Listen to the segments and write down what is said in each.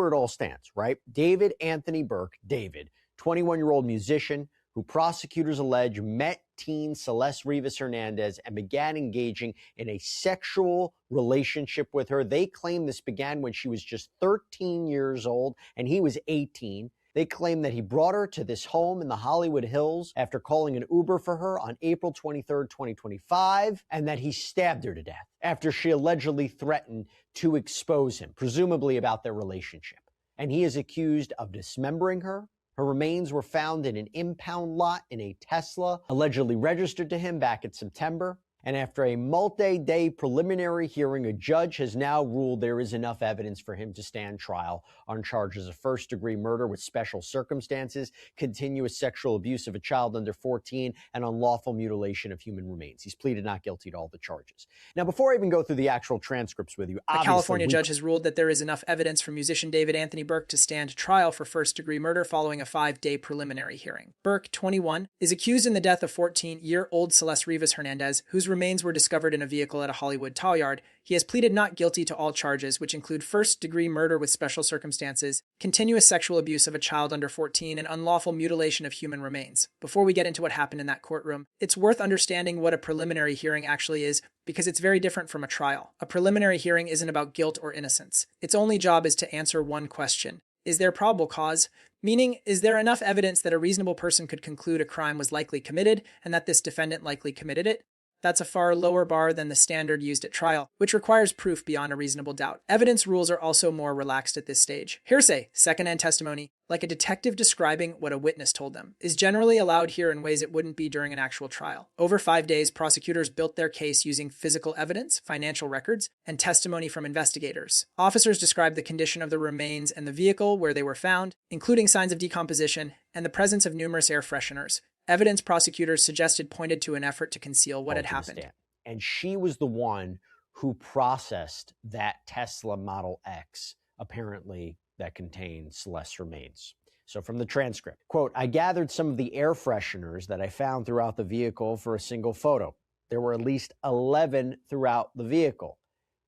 where it all stands, right? David Anthony Burke, David, 21-year-old musician who prosecutors allege met teen Celeste Rivas Hernandez and began engaging in a sexual relationship with her. They claim this began when she was just 13 years old and he was 18. They claim that he brought her to this home in the Hollywood Hills after calling an Uber for her on April 23rd, 2025, and that he stabbed her to death after she allegedly threatened to expose him, presumably about their relationship. And he is accused of dismembering her. Her remains were found in an impound lot in a Tesla, allegedly registered to him back in September. And after a multi-day preliminary hearing, a judge has now ruled there is enough evidence for him to stand trial on charges of first-degree murder with special circumstances, continuous sexual abuse of a child under 14, and unlawful mutilation of human remains. He's pleaded not guilty to all the charges. Now, before I even go through the actual transcripts with you, a California judge has ruled that there is enough evidence for musician David Anthony Burke to stand trial for first-degree murder following a 5-day preliminary hearing. Burke, 21, is accused in the death of 14-year-old Celeste Rivas Hernandez, whose remains were discovered in a vehicle at a Hollywood tow yard. He has pleaded not guilty to all charges, which include first-degree murder with special circumstances, continuous sexual abuse of a child under 14, and unlawful mutilation of human remains. Before we get into what happened in that courtroom, it's worth understanding what a preliminary hearing actually is, because it's very different from a trial. A preliminary hearing isn't about guilt or innocence. Its only job is to answer one question. Is there probable cause? Meaning, is there enough evidence that a reasonable person could conclude a crime was likely committed and that this defendant likely committed it? That's a far lower bar than the standard used at trial, which requires proof beyond a reasonable doubt. Evidence rules are also more relaxed at this stage. Hearsay, second-hand testimony, like a detective describing what a witness told them, is generally allowed here in ways it wouldn't be during an actual trial. Over 5 days, prosecutors built their case using physical evidence, financial records, and testimony from investigators. Officers described the condition of the remains and the vehicle where they were found, including signs of decomposition and the presence of numerous air fresheners. Evidence prosecutors suggested pointed to an effort to conceal what had happened. And she was the one who processed that Tesla Model X, apparently, that contained Celeste's remains. So from the transcript, quote, I gathered some of the air fresheners that I found throughout the vehicle for a single photo. There were at least 11 throughout the vehicle.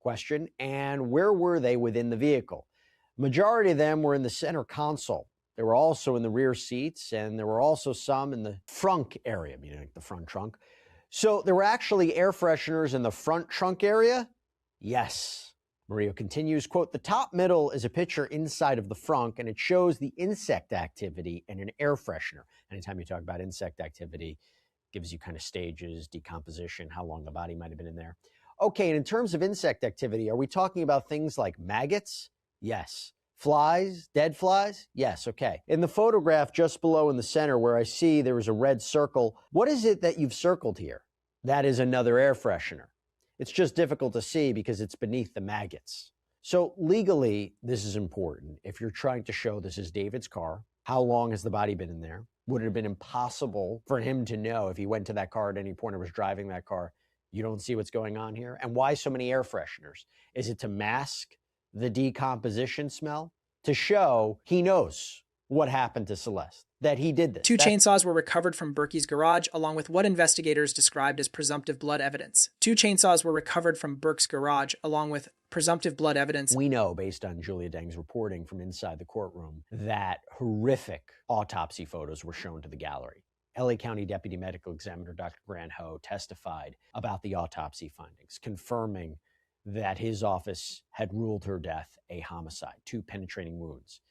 Question, and where were they within the vehicle? Majority of them were in the center console. There were also in the rear seats, and there were also some in the frunk area, meaning the front trunk. So there were actually air fresheners in the front trunk area? Yes. Murillo continues, quote, the top middle is a picture inside of the frunk, and it shows the insect activity and an air freshener. Anytime you talk about insect activity, gives you kind of stages, decomposition, how long the body might have been in there. Okay, and in terms of insect activity, are we talking about things like maggots? Yes. Flies? Dead flies? Yes, okay. In the photograph just below in the center where I see there is a red circle, what is it that you've circled here? That is another air freshener. It's just difficult to see because it's beneath the maggots. So legally, this is important. If you're trying to show this is David's car, how long has the body been in there? Would it have been impossible for him to know if he went to that car at any point or was driving that car, you don't see what's going on here? And why so many air fresheners? Is it to mask the decomposition smell? To show he knows what happened to Celeste, that he did this. 2 chainsaws were recovered from Burke's garage, along with what investigators described as presumptive blood evidence. 2 chainsaws were recovered from Burke's garage, along with presumptive blood evidence. We know, based on Julia Deng's reporting from inside the courtroom, that horrific autopsy photos were shown to the gallery. LA County Deputy Medical Examiner Dr. Grant Ho testified about the autopsy findings, confirming that his office had ruled her death a homicide, 2 penetrating wounds.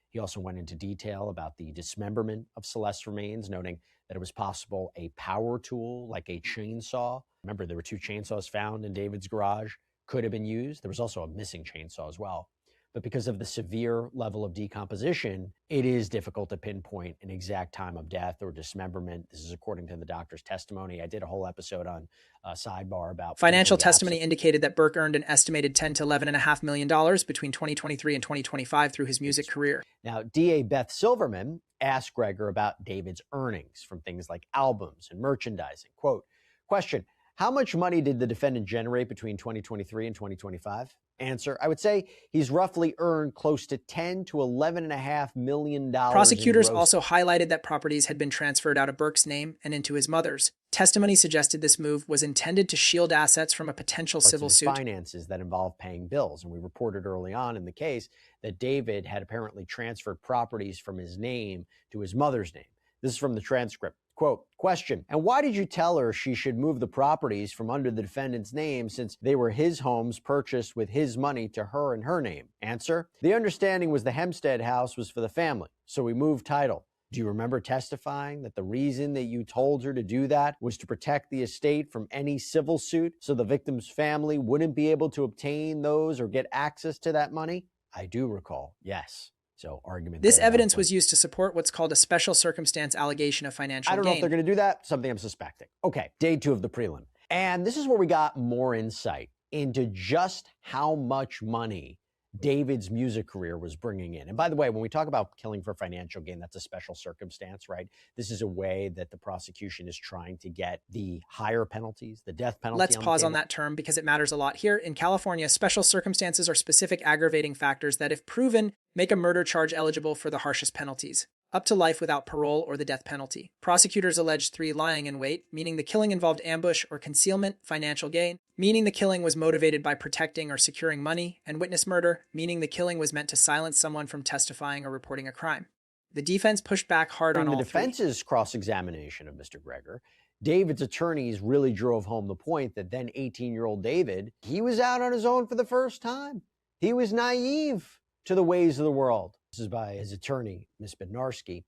He also went into detail about the dismemberment of Celeste's remains, noting that it was possible a power tool like a chainsaw. Remember, there were 2 chainsaws found in David's garage, could have been used. There was also a missing chainsaw as well. But because of the severe level of decomposition, it is difficult to pinpoint an exact time of death or dismemberment. This is according to the doctor's testimony. I did a whole episode on Sidebar about financial testimony indicated that Burke earned an estimated $10 to $11.5 million between 2023 and 2025 through his music career. Now, DA Beth Silverman asked Gregor about David's earnings from things like albums and merchandising. Quote, question, how much money did the defendant generate between 2023 and 2025? Answer, I would say he's roughly earned close to $10 to $11.5 million. Prosecutors also highlighted that properties had been transferred out of Burke's name and into his mother's. Testimony suggested this move was intended to shield assets from a potential civil suit. Finances that involve paying bills. And we reported early on in the case that David had apparently transferred properties from his name to his mother's name. This is from the transcript. Quote, question, and why did you tell her she should move the properties from under the defendant's name since they were his homes purchased with his money to her in her name? Answer, the understanding was the Hempstead house was for the family, so we moved title. Do you remember testifying that the reason that you told her to do that was to protect the estate from any civil suit so the victim's family wouldn't be able to obtain those or get access to that money? I do recall, yes. So argument. This evidence was used to support what's called a special circumstance allegation of financial gain. I don't know if they're going to do that. Something I'm suspecting. Okay, day 2 of the prelim. And this is where we got more insight into just how much money David's music career was bringing in. And by the way, when we talk about killing for financial gain, that's a special circumstance, right? This is a way that the prosecution is trying to get the higher penalties, the death penalty. Let's pause on that term because it matters a lot here. In California, special circumstances are specific aggravating factors that, if proven, make a murder charge eligible for the harshest penalties, up to life without parole or the death penalty. Prosecutors alleged 3 lying in wait, meaning the killing involved ambush or concealment, financial gain, meaning the killing was motivated by protecting or securing money, and witness murder, meaning the killing was meant to silence someone from testifying or reporting a crime. The defense pushed back hard on all 3. In the defense's cross-examination of Mr. Greger, David's attorneys really drove home the point that then 18-year-old David, he was out on his own for the first time. He was naive to the ways of the world. This is by his attorney, Ms. Bednarski.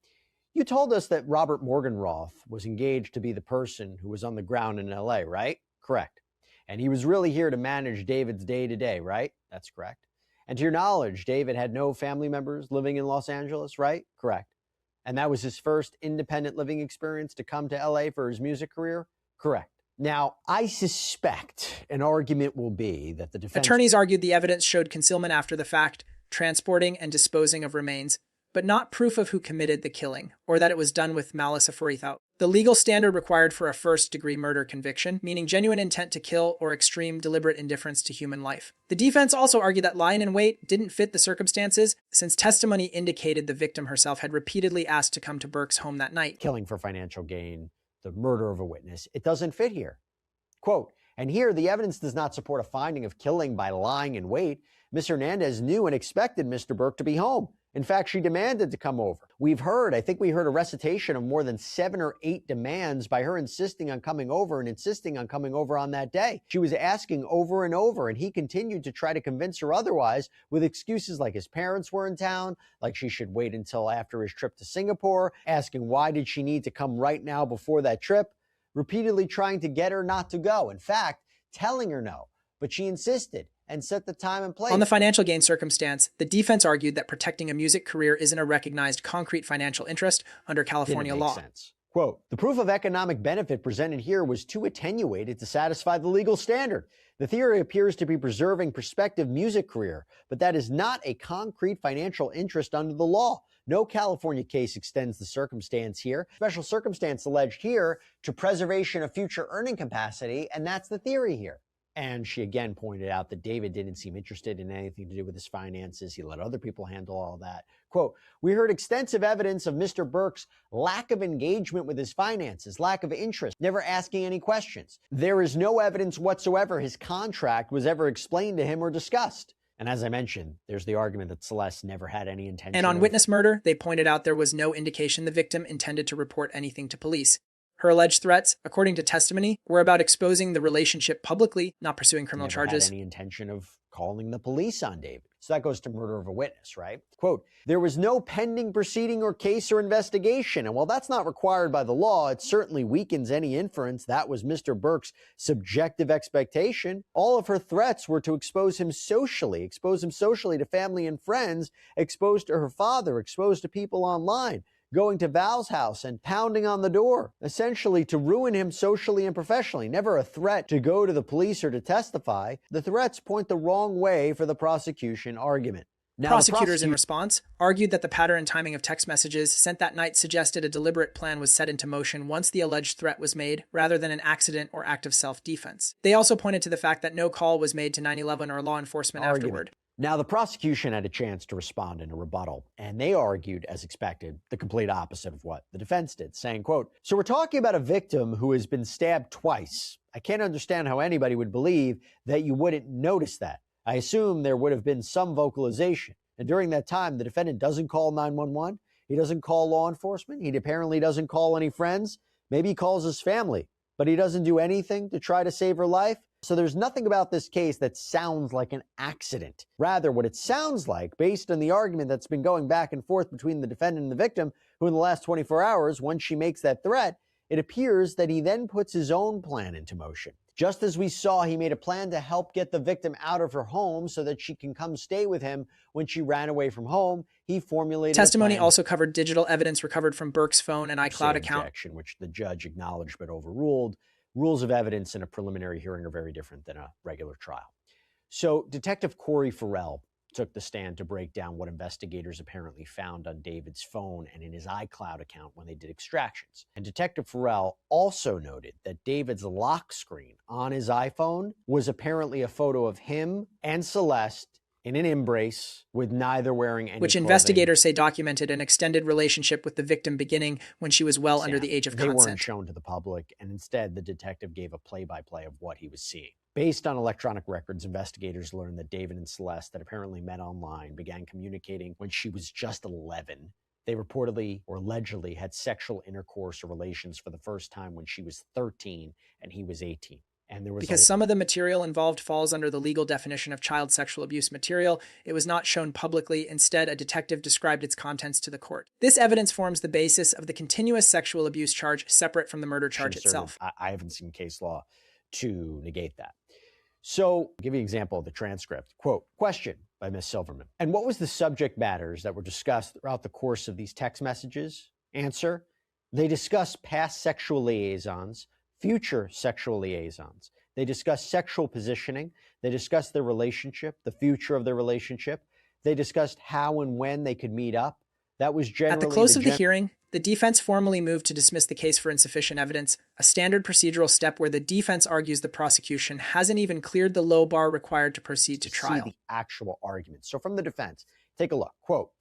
You told us that Robert Morgenroth was engaged to be the person who was on the ground in LA, right? Correct. And he was really here to manage David's day-to-day, right? That's correct. And to your knowledge, David had no family members living in Los Angeles, right? Correct. And that was his first independent living experience to come to LA for his music career? Correct. Now, I suspect an argument will be that the defense... Attorneys argued the evidence showed concealment after the fact, transporting and disposing of remains, but not proof of who committed the killing, or that it was done with malice aforethought. The legal standard required for a first-degree murder conviction, meaning genuine intent to kill or extreme deliberate indifference to human life. The defense also argued that lying in wait didn't fit the circumstances, since testimony indicated the victim herself had repeatedly asked to come to Burke's home that night. Killing for financial gain, the murder of a witness, it doesn't fit here. Quote, and here the evidence does not support a finding of killing by lying in wait. Ms. Hernandez knew and expected Mr. Burke to be home. In fact, she demanded to come over. I think we heard a recitation of more than 7 or 8 demands by her insisting on coming over and insisting on coming over on that day. She was asking over and over, and he continued to try to convince her otherwise with excuses like his parents were in town, like she should wait until after his trip to Singapore, asking why did she need to come right now before that trip, repeatedly trying to get her not to go. In fact, telling her no, but she insisted and set the time and place. On the financial gain circumstance, the defense argued that protecting a music career isn't a recognized concrete financial interest under California law. Sense. Quote, the proof of economic benefit presented here was too attenuated to satisfy the legal standard. The theory appears to be preserving prospective music career, but that is not a concrete financial interest under the law. No California case extends the circumstance here. Special circumstance alleged here to preservation of future earning capacity, and that's the theory here. And she again pointed out that David didn't seem interested in anything to do with his finances. He let other people handle all that. Quote, we heard extensive evidence of Mr. Burke's lack of engagement with his finances, lack of interest, never asking any questions. There is no evidence whatsoever his contract was ever explained to him or discussed. And as I mentioned, there's the argument that Celeste never had any intention. And on witness murder, they pointed out there was no indication the victim intended to report anything to police. Her alleged threats, according to testimony, were about exposing the relationship publicly, not pursuing criminal charges. Had any intention of calling the police on David. So that goes to murder of a witness, right? Quote, there was no pending proceeding or case or investigation. And while that's not required by the law, it certainly weakens any inference that was Mr. Burke's subjective expectation. All of her threats were to expose him socially to family and friends, exposed to her father, exposed to people online, going to Val's house and pounding on the door, essentially to ruin him socially and professionally. Never a threat to go to the police or to testify. The threats point the wrong way for the prosecution argument. Now, prosecutors, in response, argued that the pattern and timing of text messages sent that night suggested a deliberate plan was set into motion once the alleged threat was made, rather than an accident or act of self-defense. They also pointed to the fact that no call was made to 911 or law enforcement afterward. Now, the prosecution had a chance to respond in a rebuttal, and they argued, as expected, the complete opposite of what the defense did, saying, quote, "So we're talking about a victim who has been stabbed twice. I can't understand how anybody would believe that you wouldn't notice that. I assume there would have been some vocalization. And during that time, the defendant doesn't call 911. He doesn't call law enforcement. He apparently doesn't call any friends. Maybe he calls his family, but he doesn't do anything to try to save her life. So there's nothing about this case that sounds like an accident. Rather, what it sounds like, based on the argument that's been going back and forth between the defendant and the victim, who in the last 24 hours, once she makes that threat, it appears that he then puts his own plan into motion. Just as we saw, he made a plan to help get the victim out of her home so that she can come stay with him when she ran away from home. He formulated Testimony also covered digital evidence recovered from Burke's phone and iCloud account, objection, which the judge acknowledged but overruled. Rules of evidence in a preliminary hearing are very different than a regular trial. So Detective Corey Farrell took the stand to break down what investigators apparently found on David's phone and in his iCloud account when they did extractions. And Detective Farrell also noted that David's lock screen on his iPhone was apparently a photo of him and Celeste in an embrace with neither wearing any which clothing. Investigators say documented an extended relationship with the victim beginning when she was well under the age of consent. They weren't shown to the public, and instead the detective gave a play-by-play of what he was seeing. Based on electronic records, investigators learned that David and Celeste that apparently met online began communicating when she was just 11. They reportedly or allegedly had sexual intercourse or relations for the first time when she was 13 and he was 18. And there was because some of the material involved falls under the legal definition of child sexual abuse material, it was not shown publicly. Instead, a detective described its contents to the court. This evidence forms the basis of the continuous sexual abuse charge separate from the murder charge itself. I haven't seen case law to negate that. So I'll give you an example of the transcript. Quote, question by Ms. Silverman. And what was the subject matters that were discussed throughout the course of these text messages? Answer, they discussed past sexual liaisons, future sexual liaisons. They discussed sexual positioning. They discussed their relationship, the future of their relationship. They discussed how and when they could meet up. That was generally at the close of the hearing. The defense formally moved to dismiss the case for insufficient evidence, a standard procedural step where the defense argues the prosecution hasn't even cleared the low bar required to proceed to trial. See the actual argument. So from the defense, take a look. Quote,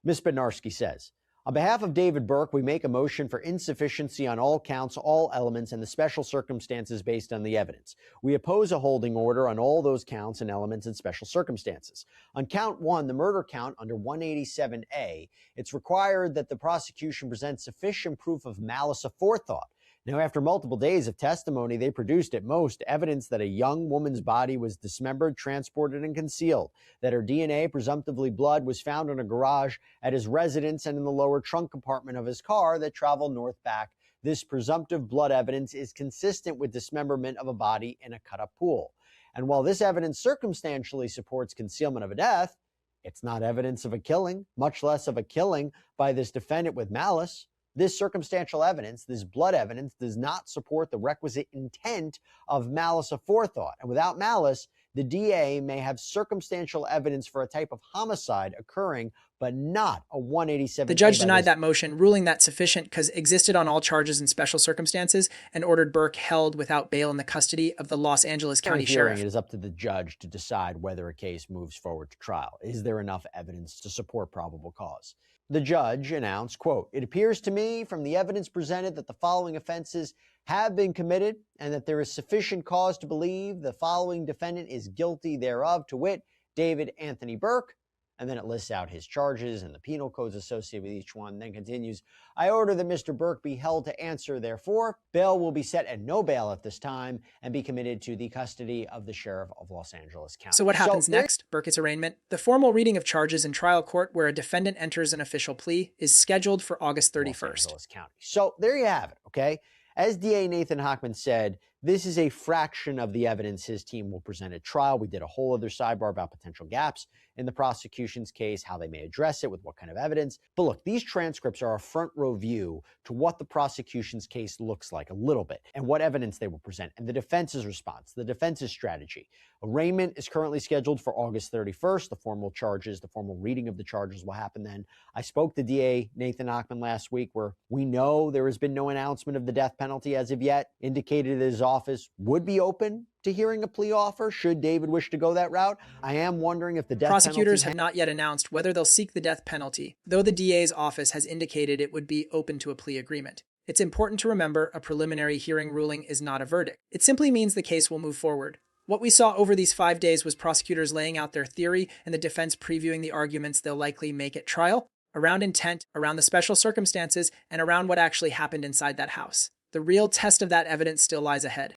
Ms. Bednarski says, on behalf of David Burke, we make a motion for insufficiency on all counts, all elements, and the special circumstances based on the evidence. We oppose a holding order on all those counts and elements and special circumstances. On count one, the murder count under 187A, it's required that the prosecution present sufficient proof of malice aforethought. Now, after multiple days of testimony, they produced at most evidence that a young woman's body was dismembered, transported, and concealed, that her DNA, presumptively blood, was found in a garage at his residence and in the lower trunk compartment of his car that traveled north back. This presumptive blood evidence is consistent with dismemberment of a body in a cut-up pool. And while this evidence circumstantially supports concealment of a death, it's not evidence of a killing, much less of a killing by this defendant with malice. This circumstantial evidence, this blood evidence, does not support the requisite intent of malice aforethought. And without malice, the DA may have circumstantial evidence for a type of homicide occurring, but not a 187. The judge denied that motion, ruling that sufficient because existed on all charges in special circumstances, and ordered Burke held without bail in the custody of the Los Angeles County Sheriff. It is up to the judge to decide whether a case moves forward to trial. Is there enough evidence to support probable cause? The judge announced, quote, it appears to me from the evidence presented that the following offenses have been committed and that there is sufficient cause to believe the following defendant is guilty thereof, to wit, David Anthony Burke. And then it lists out his charges and the penal codes associated with each one, then continues, I order that Mr. Burke be held to answer, therefore. Bail will be set at no bail at this time and be committed to the custody of the Sheriff of Los Angeles County. So what happens next? Burke's arraignment. The formal reading of charges in trial court where a defendant enters an official plea is scheduled for August 31st. Los Angeles County. So there you have it, okay? As DA Nathan Hochman said, this is a fraction of the evidence his team will present at trial. We did a whole other sidebar about potential gaps in the prosecution's case, how they may address it, with what kind of evidence. But look, these transcripts are a front row view to what the prosecution's case looks like a little bit and what evidence they will present and the defense's response, the defense's strategy. Arraignment is currently scheduled for August 31st. The formal charges, the formal reading of the charges will happen then. I spoke to DA Nathan Hochman last week where we know there has been no announcement of the death penalty as of yet, indicated his office office would be open to hearing a plea offer should David wish to go that route. I am wondering if the death Prosecutors penalty have not yet announced whether they'll seek the death penalty, though the DA's office has indicated it would be open to a plea agreement. It's important to remember a preliminary hearing ruling is not a verdict. It simply means the case will move forward. What we saw over these 5 days was prosecutors laying out their theory and the defense previewing the arguments they'll likely make at trial, around intent, around the special circumstances, and around what actually happened inside that house. The real test of that evidence still lies ahead.